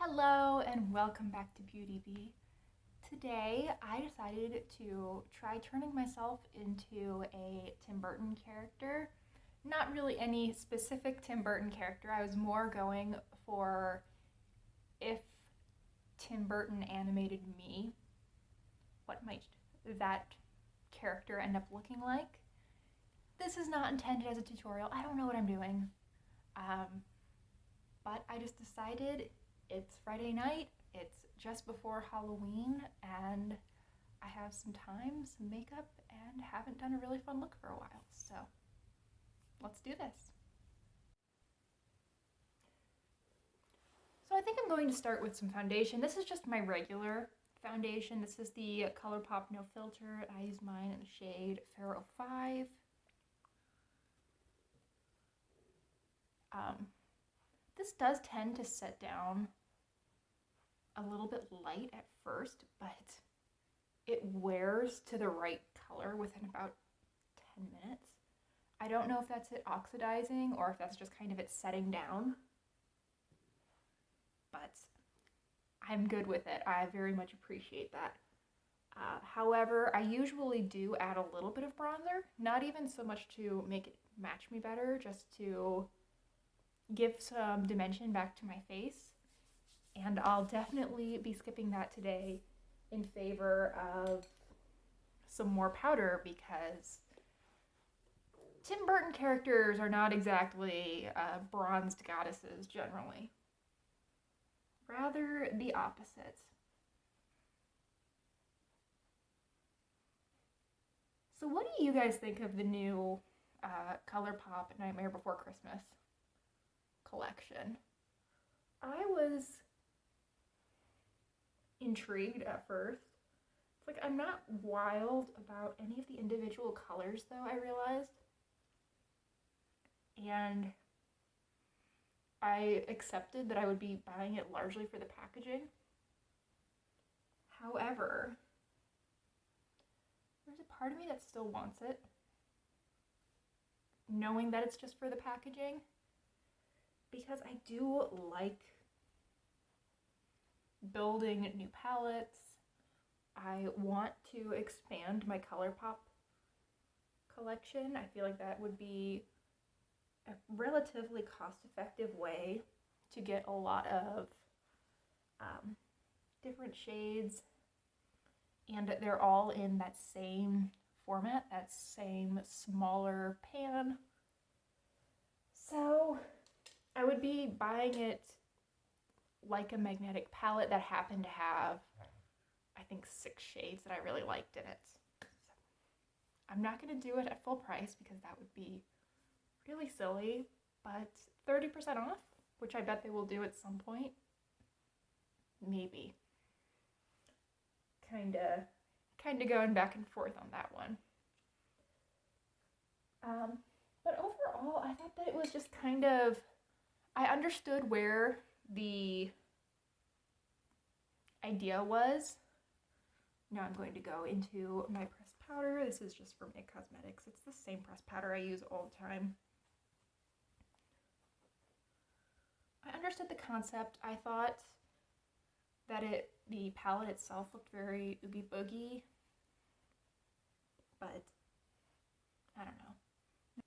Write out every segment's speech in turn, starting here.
Hello and welcome back to Beauty Bee. Today I decided to try turning myself into a Tim Burton character. Not really any specific Tim Burton character, I was more going for if Tim Burton animated me, what might that character end up looking like? This is not intended as a tutorial, I don't know what I'm doing. But I just decided it's Friday night, it's just before Halloween, and I have some time, some makeup, and haven't done a really fun look for a while, so let's do this. So I think I'm going to start with some foundation. This is just my regular foundation. This is the ColourPop No Filter. I use mine in the shade Fair 05. This does tend to set down a little bit light at first, but it wears to the right color within about 10 minutes. I don't know if that's it oxidizing or if that's just kind of it setting down, but I'm good with it. I very much appreciate that. However, I usually do add a little bit of bronzer, not even so much to make it match me better, just to give some dimension back to my face. And I'll definitely be skipping that today in favor of some more powder because Tim Burton characters are not exactly bronzed goddesses generally. Rather the opposite. So what do you guys think of the new ColourPop Nightmare Before Christmas collection? I was intrigued at first. It's like I'm not wild about any of the individual colors though, I realized. And I accepted that I would be buying it largely for the packaging. However, there's a part of me that still wants it, knowing that it's just for the packaging, because I do like building new palettes. I want to expand my ColourPop collection. I feel like that would be a relatively cost-effective way to get a lot of different shades, and they're all in that same format, that same smaller pan. So I would be buying it like a magnetic palette that happened to have, I think, 6 shades that I really liked in it. So I'm not going to do it at full price because that would be really silly, but 30% off, which I bet they will do at some point, maybe. Kinda going back and forth on that one. But overall, I thought that it was just kind of, I understood where the idea was. Now I'm going to go into my pressed powder. This is just from It Cosmetics. It's the same pressed powder I use all the time. I understood the concept. I thought that the palette itself looked very oogie boogie, but I don't know.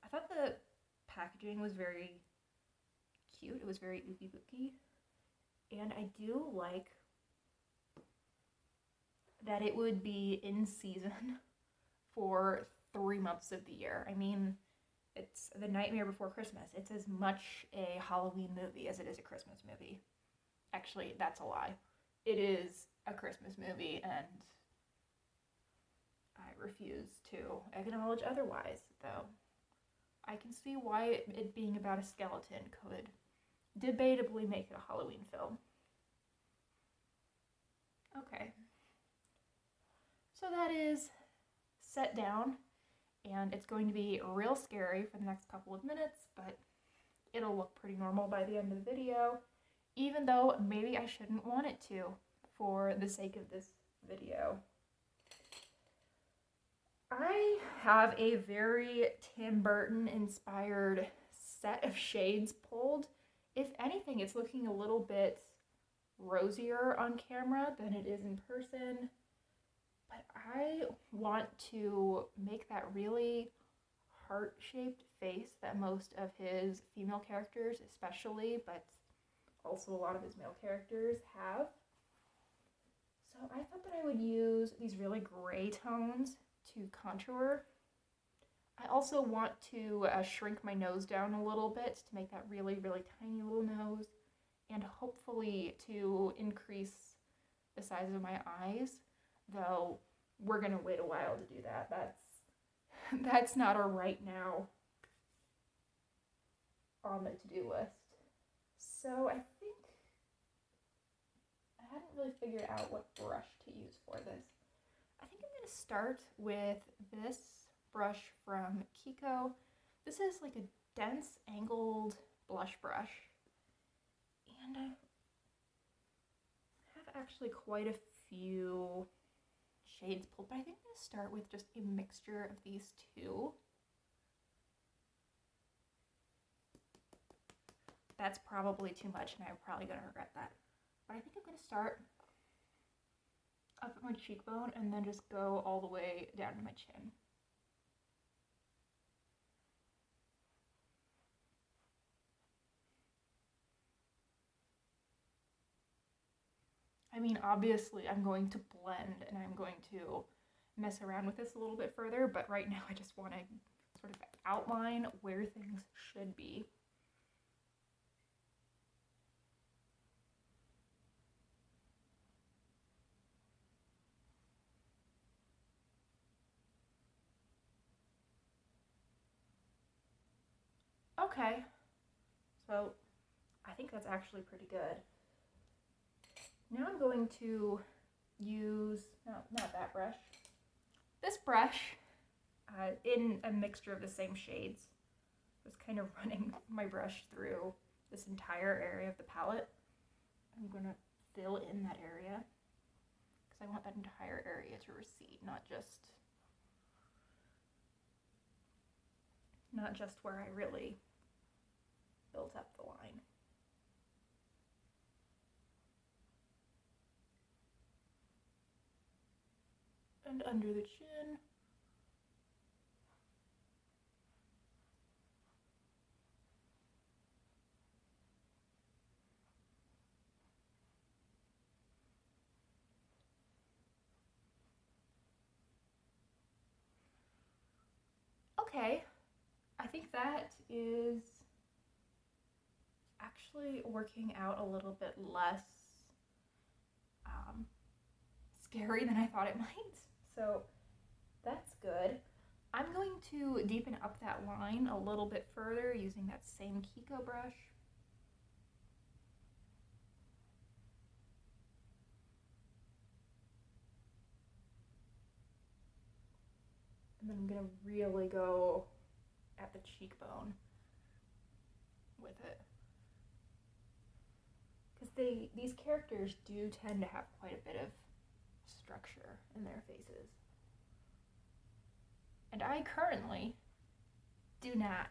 I thought the packaging was very cute. It was very oogie boogie, and I do like that it would be in season for 3 months of the year. I mean, it's The Nightmare Before Christmas. It's as much a Halloween movie as it is a Christmas movie. Actually, that's a lie. It is a Christmas movie, and I refuse to acknowledge otherwise, though. I can see why it being about a skeleton could debatably make it a Halloween film. Okay. So that is set down, and it's going to be real scary for the next couple of minutes, but it'll look pretty normal by the end of the video, even though maybe I shouldn't want it to for the sake of this video. I have a very Tim Burton inspired set of shades pulled if anything, it's looking a little bit rosier on camera than it is in person. But I want to make that really heart-shaped face that most of his female characters especially, but also a lot of his male characters have. So I thought that I would use these really gray tones to contour. I also want to shrink my nose down a little bit to make that really, really tiny little nose, and hopefully to increase the size of my eyes, though we're gonna wait a while to do that. That's not a right now on the to-do list. So I think I hadn't really figured out what brush to use for this. I think I'm gonna start with this brush from Kiko. This is like a dense angled blush brush, and I have actually quite a few shades pulled, but I think I'm going to start with just a mixture of these two. That's probably too much, and I'm probably going to regret that. But I think I'm going to start up at my cheekbone and then just go all the way down to my chin. I mean, obviously I'm going to blend and I'm going to mess around with this a little bit further, but right now I just want to sort of outline where things should be. Okay, so I think that's actually pretty good. Now I'm going to use, no, not that brush, this brush in a mixture of the same shades. Just kind of running my brush through this entire area of the palette. I'm going to fill in that area because I want that entire area to recede, not just where I really built up the line. And under the chin. Okay, I think that is actually working out a little bit less scary than I thought it might. So that's good. I'm going to deepen up that line a little bit further using that same Kiko brush. And then I'm going to really go at the cheekbone with it. Because these characters do tend to have quite a bit of structure in their faces. And I currently do not.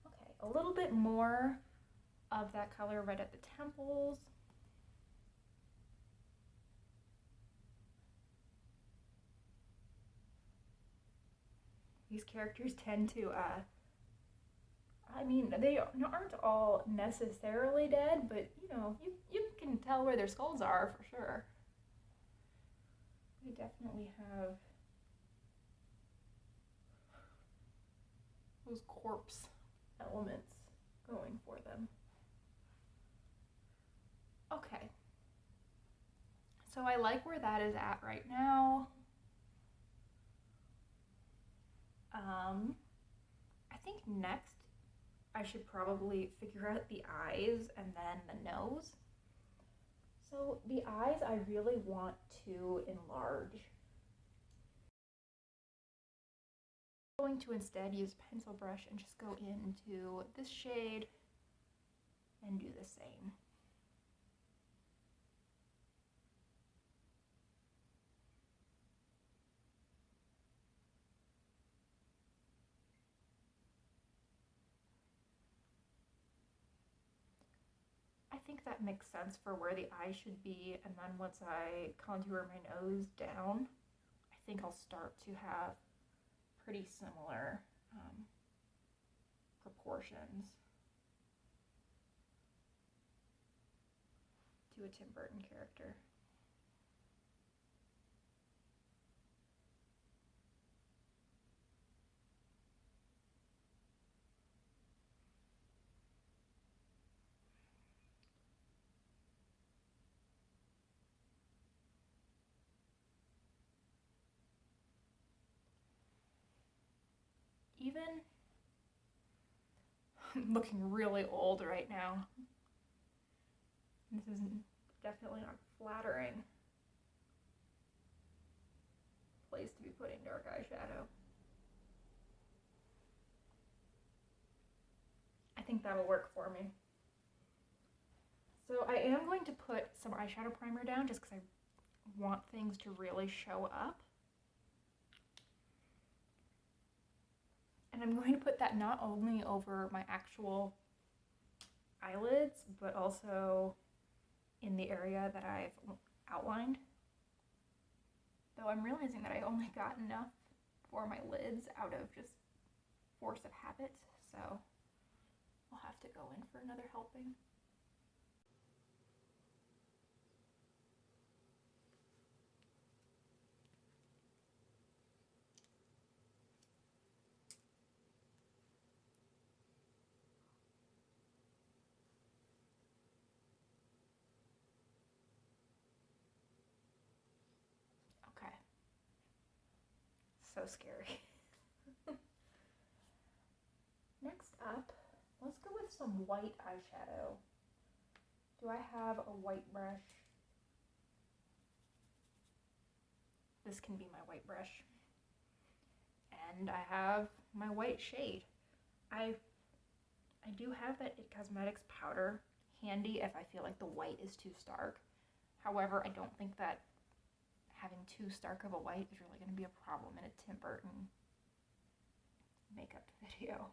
Okay, a little bit more of that color right at the temples. These characters tend to, I mean, they aren't all necessarily dead, but you know, you can tell where their skulls are for sure. They definitely have those corpse elements going for them. Okay. So I like where that is at right now. I think next I should probably figure out the eyes and then the nose. So the eyes I really want to enlarge. I'm going to instead use a pencil brush and just go into this shade and do the same. think that makes sense for where the eye should be, and then once I contour my nose down, I think I'll start to have pretty similar proportions to a Tim Burton character. Even I'm looking really old right now. This is definitely not flattering place to be putting dark eyeshadow. I think that'll work for me. So I am going to put some eyeshadow primer down just because I want things to really show up. And I'm going to put that not only over my actual eyelids, but also in the area that I've outlined. Though I'm realizing that I only got enough for my lids out of just force of habit, so I'll have to go in for another helping. Okay. So scary. Next up, let's go with some white eyeshadow. Do I have a white brush? This can be my white brush. And I have my white shade. I do have that It Cosmetics powder handy if I feel like the white is too stark. However, I don't think that having too stark of a white is really going to be a problem in a Tim Burton makeup video.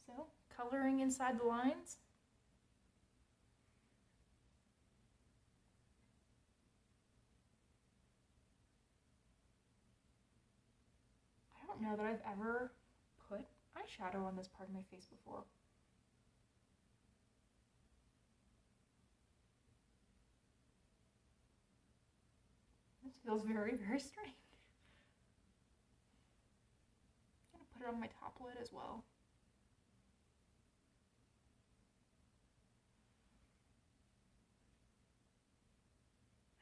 So, coloring inside the lines. I don't know that I've ever put eyeshadow on this part of my face before. This feels very, very strange. I'm going to put it on my top lid as well.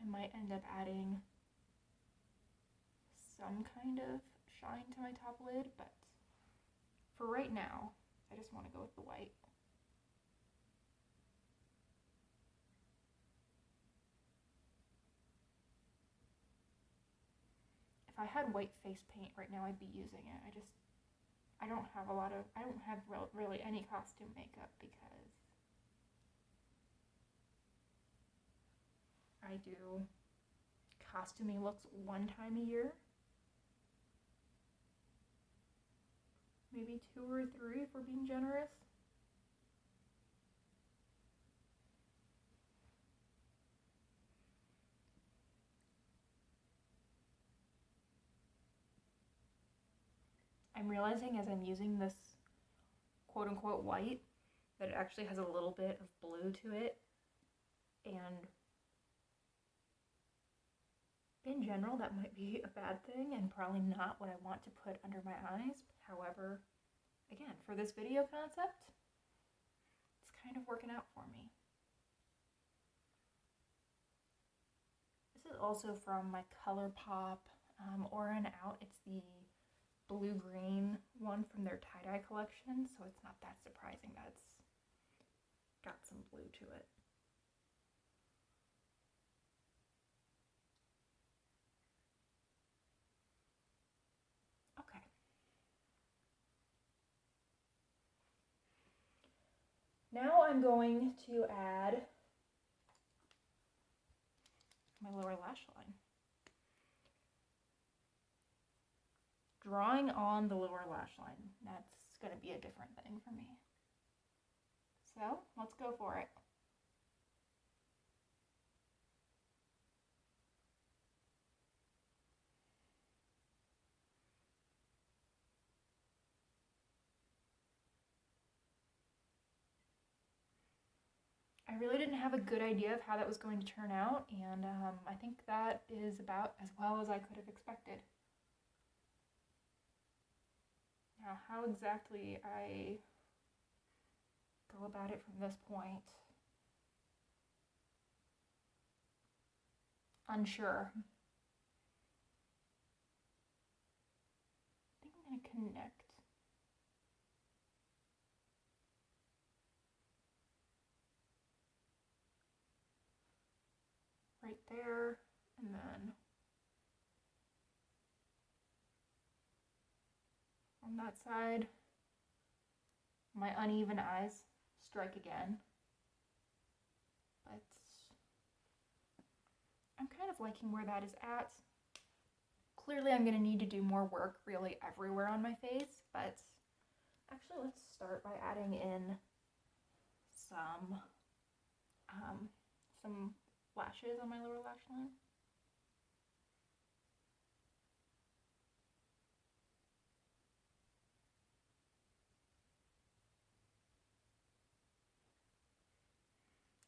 I might end up adding some kind of shine to my top lid, but for right now, I just want to go with the white. If I had white face paint right now, I'd be using it. I don't have really any costume makeup because I do costuming looks one time a year. Maybe 2 or 3 if we're being generous. I'm realizing as I'm using this quote-unquote white that it actually has a little bit of blue to it, and in general that might be a bad thing and probably not what I want to put under my eyes. However, again, for this video concept, it's kind of working out for me. This is also from my ColourPop Aura and Out. It's the blue-green one from their tie-dye collection, so it's not that surprising that it's got some blue to it. Okay. Now I'm going to add my lower lash line. Drawing on the lower lash line. That's going to be a different thing for me. So let's go for it. I really didn't have a good idea of how that was going to turn out, and I think that is about as well as I could have expected. Now, how exactly I go about it from this point, unsure. I think I'm going to connect. Right there, and then on that side, my uneven eyes strike again. But I'm kind of liking where that is at. Clearly I'm going to need to do more work really everywhere on my face, but actually let's start by adding in some lashes on my lower lash line.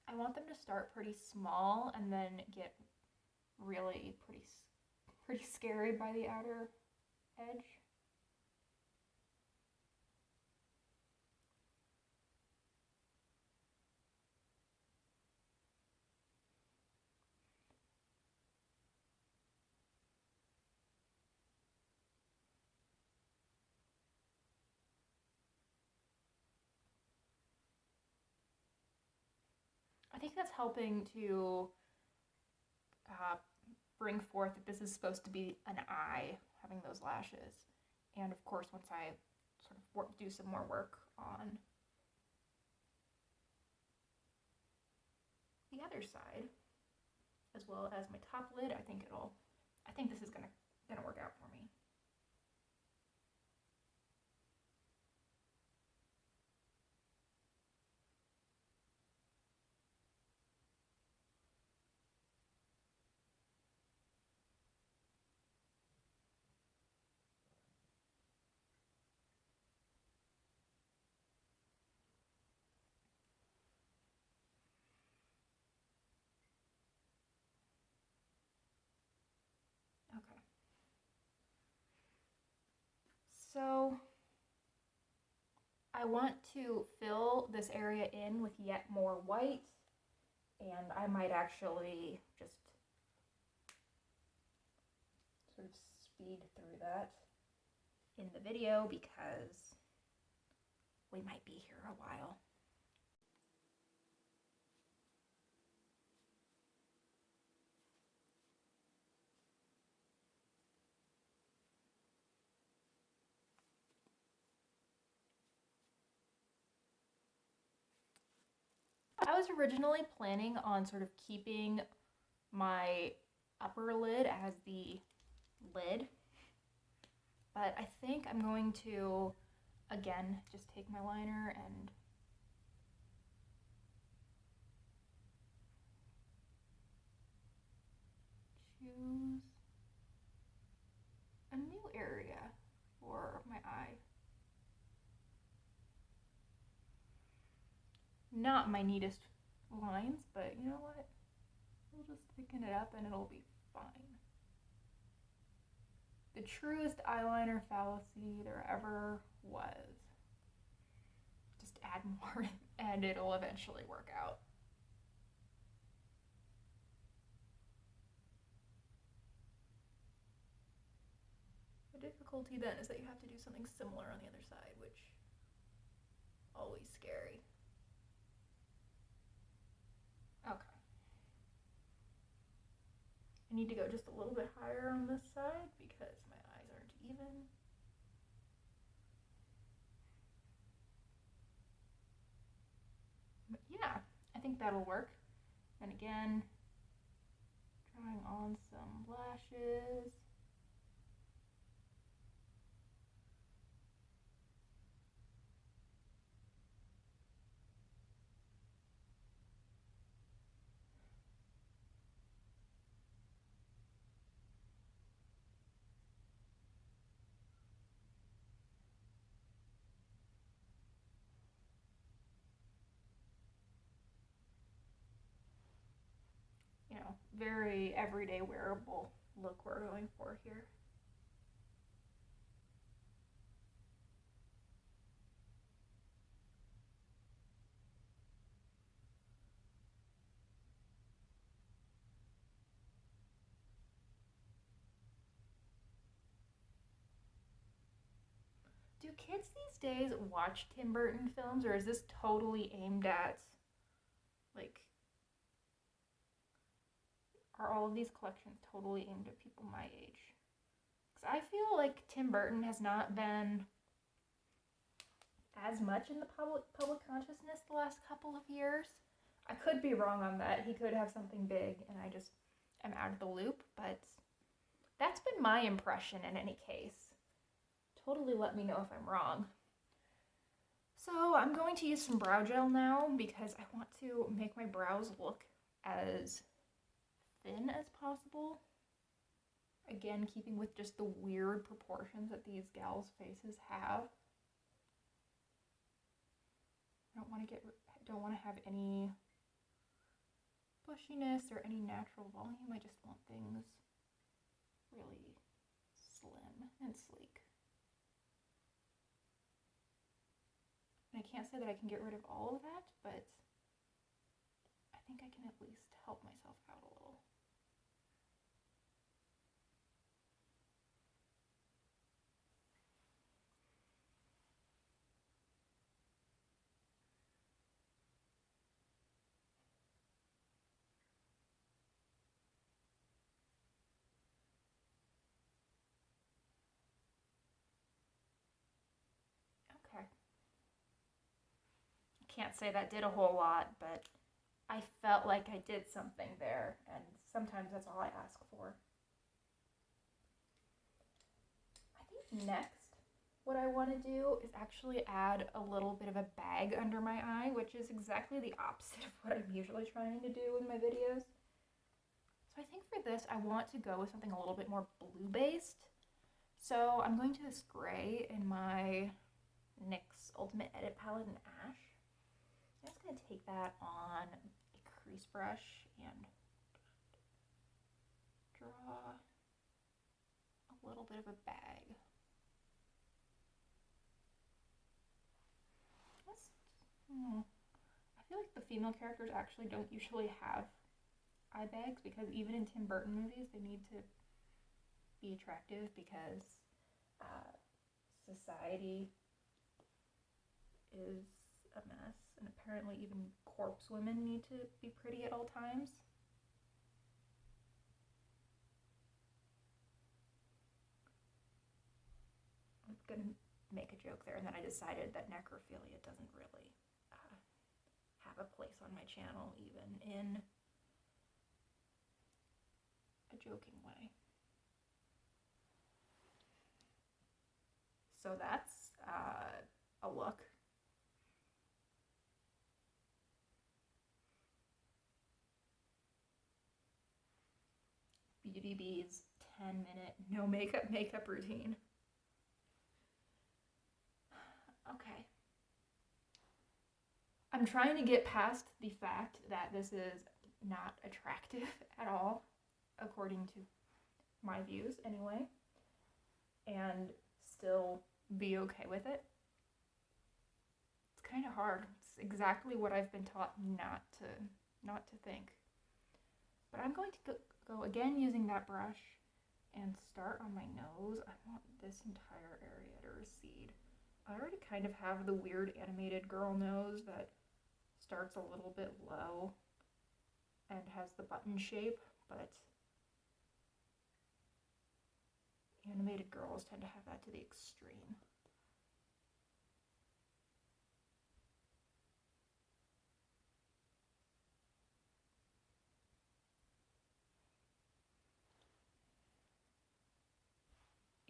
I want them to start pretty small and then get really pretty scary by the outer edge. I think that's helping to bring forth that this is supposed to be an eye, having those lashes. And of course, once I sort of do some more work on the other side, as well as my top lid, I think this is gonna work out for me. Okay. So I want to fill this area in with yet more white, and I might actually just sort of speed through that in the video because we might be here a while. I was originally planning on sort of keeping my upper lid as the lid, but I think I'm going to, again, just take my liner and choose a new area for my eye. Not my neatest lines, but you know what? We'll just thicken it up and it'll be fine. The truest eyeliner fallacy there ever was. Just add more and it'll eventually work out. The difficulty then is that you have to do something similar on the other side, which always scary. Okay. I need to go just a little bit higher on this side because my eyes aren't even. But yeah, I think that'll work. And again, trying on some lashes. very everyday wearable look we're going for here. Do kids these days watch Tim Burton films, or is this totally aimed at, like, are all of these collections totally aimed at people my age? Because I feel like Tim Burton has not been as much in the public consciousness the last couple of years. I could be wrong on that. He could have something big, and I just am out of the loop, but that's been my impression in any case. Totally let me know if I'm wrong. So I'm going to use some brow gel now because I want to make my brows look as thin as possible. Again, keeping with just the weird proportions that these gals' faces have. I don't want to have any bushiness or any natural volume. I just want things really slim and sleek. And I can't say that I can get rid of all of that, but I think I can at least help myself out a little. Okay. Can't say that did a whole lot, but I felt like I did something there, and sometimes that's all I ask for. I think next, what I want to do is actually add a little bit of a bag under my eye, which is exactly the opposite of what I'm usually trying to do in my videos. So I think for this, I want to go with something a little bit more blue-based. So I'm going to this gray in my NYX Ultimate Edit Palette in Ash. I'm just going to take that on a crease brush and draw a little bit of a bag. I feel like the female characters actually don't usually have eye bags because even in Tim Burton movies, they need to be attractive because society is a mess, and apparently even corpse women need to be pretty at all times. I'm gonna make a joke there, and then I decided that necrophilia doesn't really have a place on my channel, even in a joking way. So that's a look. Beauty Bee's 10-minute no makeup routine. Okay. I'm trying to get past the fact that this is not attractive at all, according to my views anyway, and still be okay with it. It's kind of hard. It's exactly what I've been taught not to think. But I'm going to go again using that brush and start on my nose. I want this entire area to recede. I already kind of have the weird animated girl nose that starts a little bit low and has the button shape, but animated girls tend to have that to the extreme.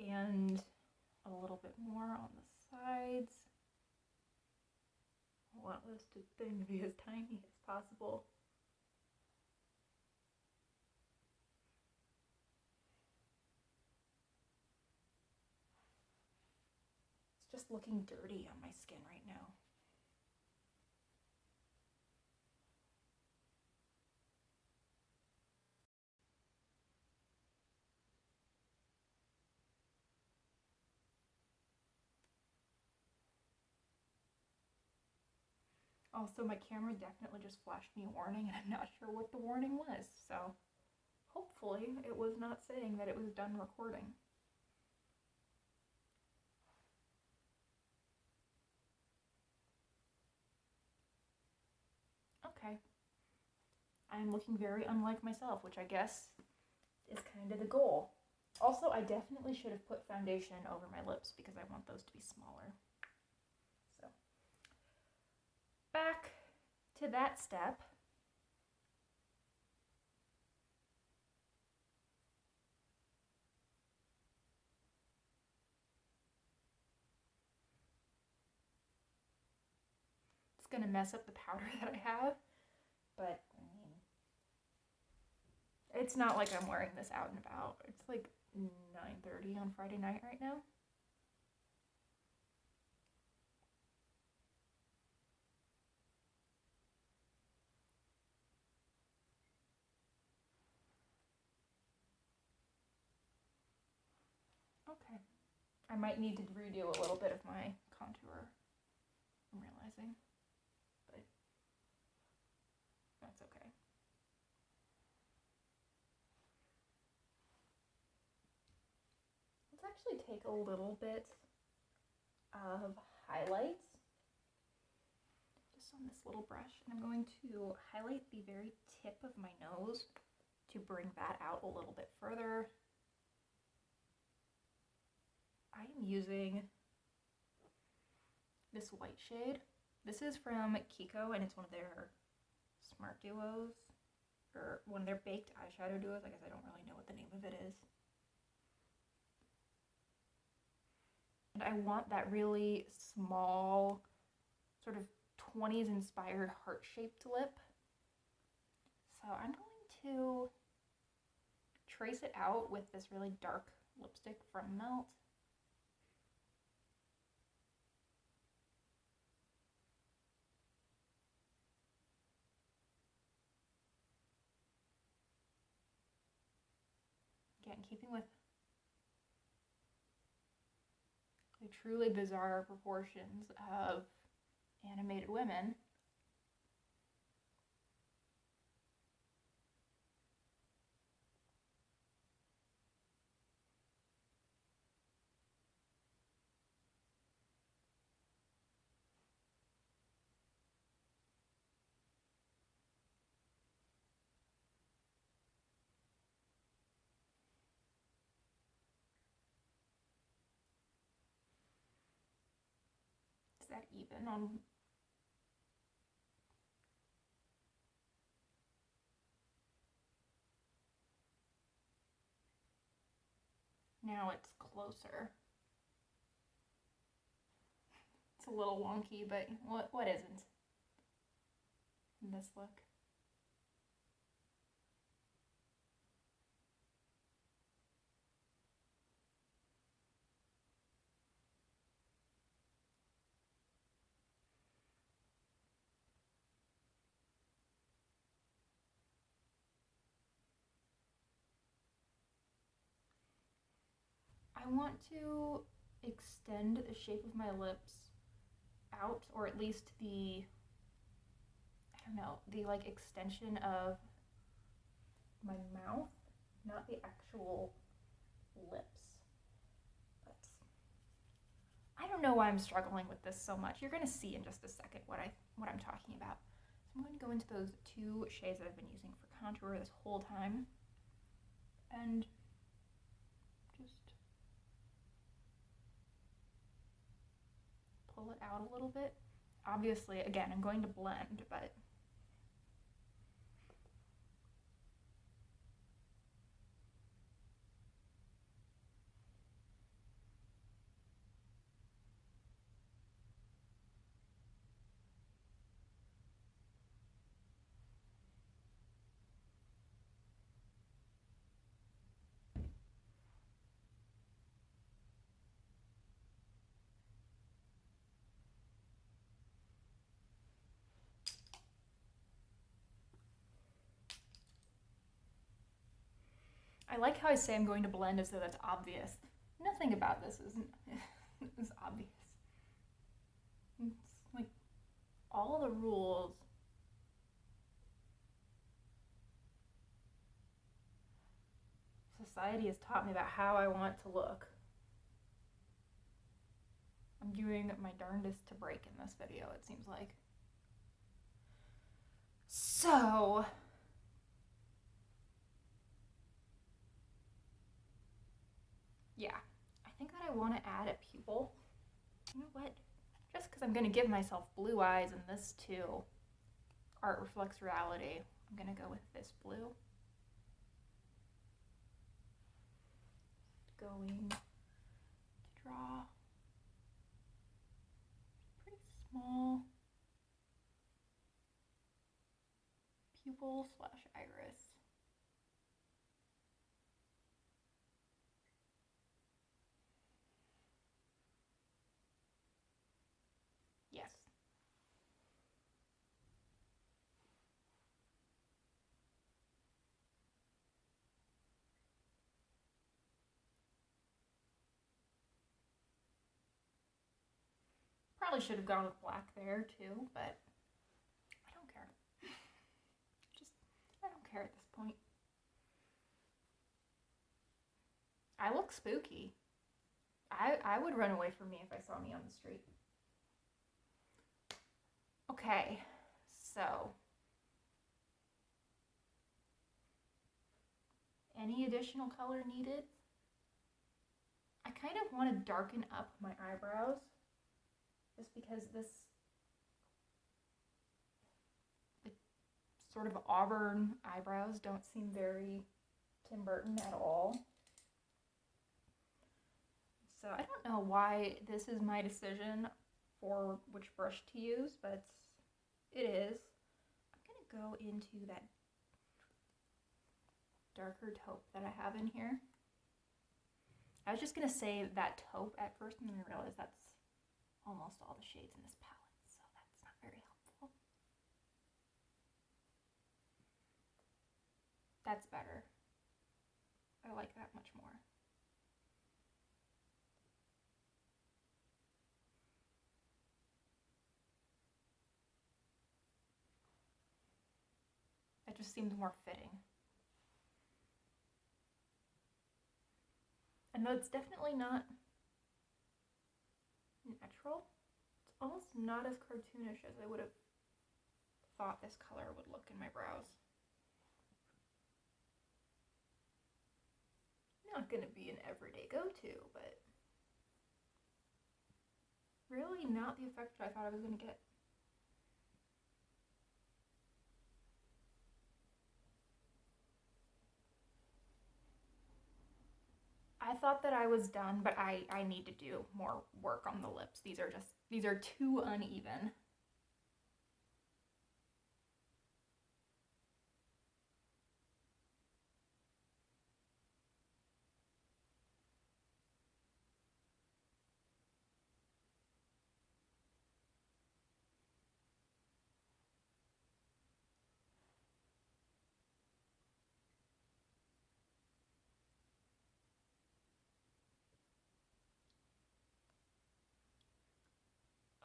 And a little bit more on the sides. I want this thing to be as tiny as possible. It's just looking dirty on my skin right now. Also, my camera definitely just flashed me a warning, and I'm not sure what the warning was, so hopefully it was not saying that it was done recording. Okay. I'm looking very unlike myself, which I guess is kind of the goal. Also, I definitely should have put foundation over my lips because I want those to be smaller. So, back to that step. It's gonna mess up the powder that I have, but I mean, it's not like I'm wearing this out and about. It's like 9:30 on Friday night right now. Okay. I might need to redo a little bit of my contour, I'm realizing, but that's okay. Let's actually take a little bit of highlights just on this little brush, and I'm going to highlight the very tip of my nose to bring that out a little bit further. I am using this white shade. This is from Kiko, and it's one of their Smart Duos, or one of their baked eyeshadow duos. I guess I don't really know what the name of it is. And I want that really small, sort of 20s inspired heart-shaped lip. So I'm going to trace it out with this really dark lipstick from Melt. Again, keeping with the truly bizarre proportions of animated women. Is that even on? Now it's closer. It's a little wonky, but what isn't in this look? I want to extend the shape of my lips out, or at least the, I don't know, the like extension of my mouth, not the actual lips. But I don't know why I'm struggling with this so much. You're gonna see in just a second what I'm talking about. So I'm going to go into those two shades that I've been using for contour this whole time, and just pull it out a little bit. Obviously, again, I'm going to blend, but I like how I say I'm going to blend as though that's obvious. Nothing about this is obvious. It's like all the rules. Society has taught me about how I want to look. I'm doing my darndest to break in this video, it seems like. So, yeah, I think that I want to add a pupil. You know what? Just because I'm going to give myself blue eyes in this too. Art reflects reality. I'm going to go with this blue. Going to draw pretty small pupil / iris. Yes. Probably should have gone with black there too, but I don't care. I don't care at this point. I look spooky. I would run away from me if I saw me on the street. Okay, so any additional color needed? I kind of want to darken up my eyebrows just because the sort of auburn eyebrows don't seem very Tim Burton at all. So I don't know why this is my decision for which brush to use, but it is. I'm going to go into that darker taupe that I have in here. I was just going to say that taupe at first, and then I realized that's almost all the shades in this palette, so that's not very helpful. That's better. I like that much more. That just seems more fitting. I know it's definitely not natural. It's almost not as cartoonish as I would have thought this color would look in my brows. Not going to be an everyday go-to, but really not the effect I thought I was going to get. I thought that I was done, but I need to do more work on the lips. These are too uneven.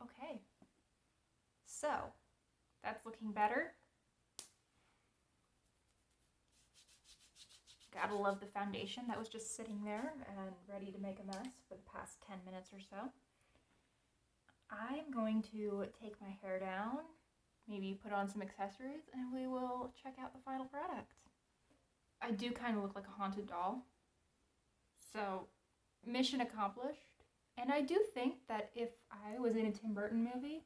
Okay, so that's looking better. Gotta love the foundation that was just sitting there and ready to make a mess for the past 10 minutes or so. I'm going to take my hair down, maybe put on some accessories, and we will check out the final product. I do kind of look like a haunted doll, so mission accomplished. And I do think that if I was in a Tim Burton movie,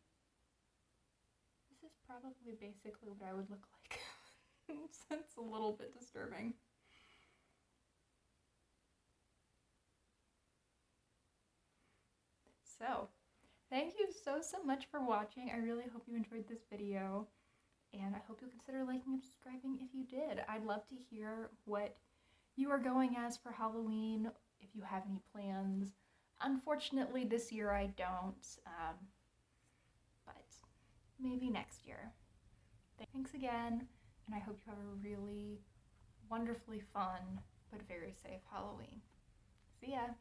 this is probably basically what I would look like. So it's a little bit disturbing. So, thank you so much for watching. I really hope you enjoyed this video, and I hope you'll consider liking and subscribing if you did. I'd love to hear what you are going as for Halloween, if you have any plans. Unfortunately, this year I don't, but maybe next year. Thanks again, and I hope you have a really wonderfully fun but very safe Halloween. See ya!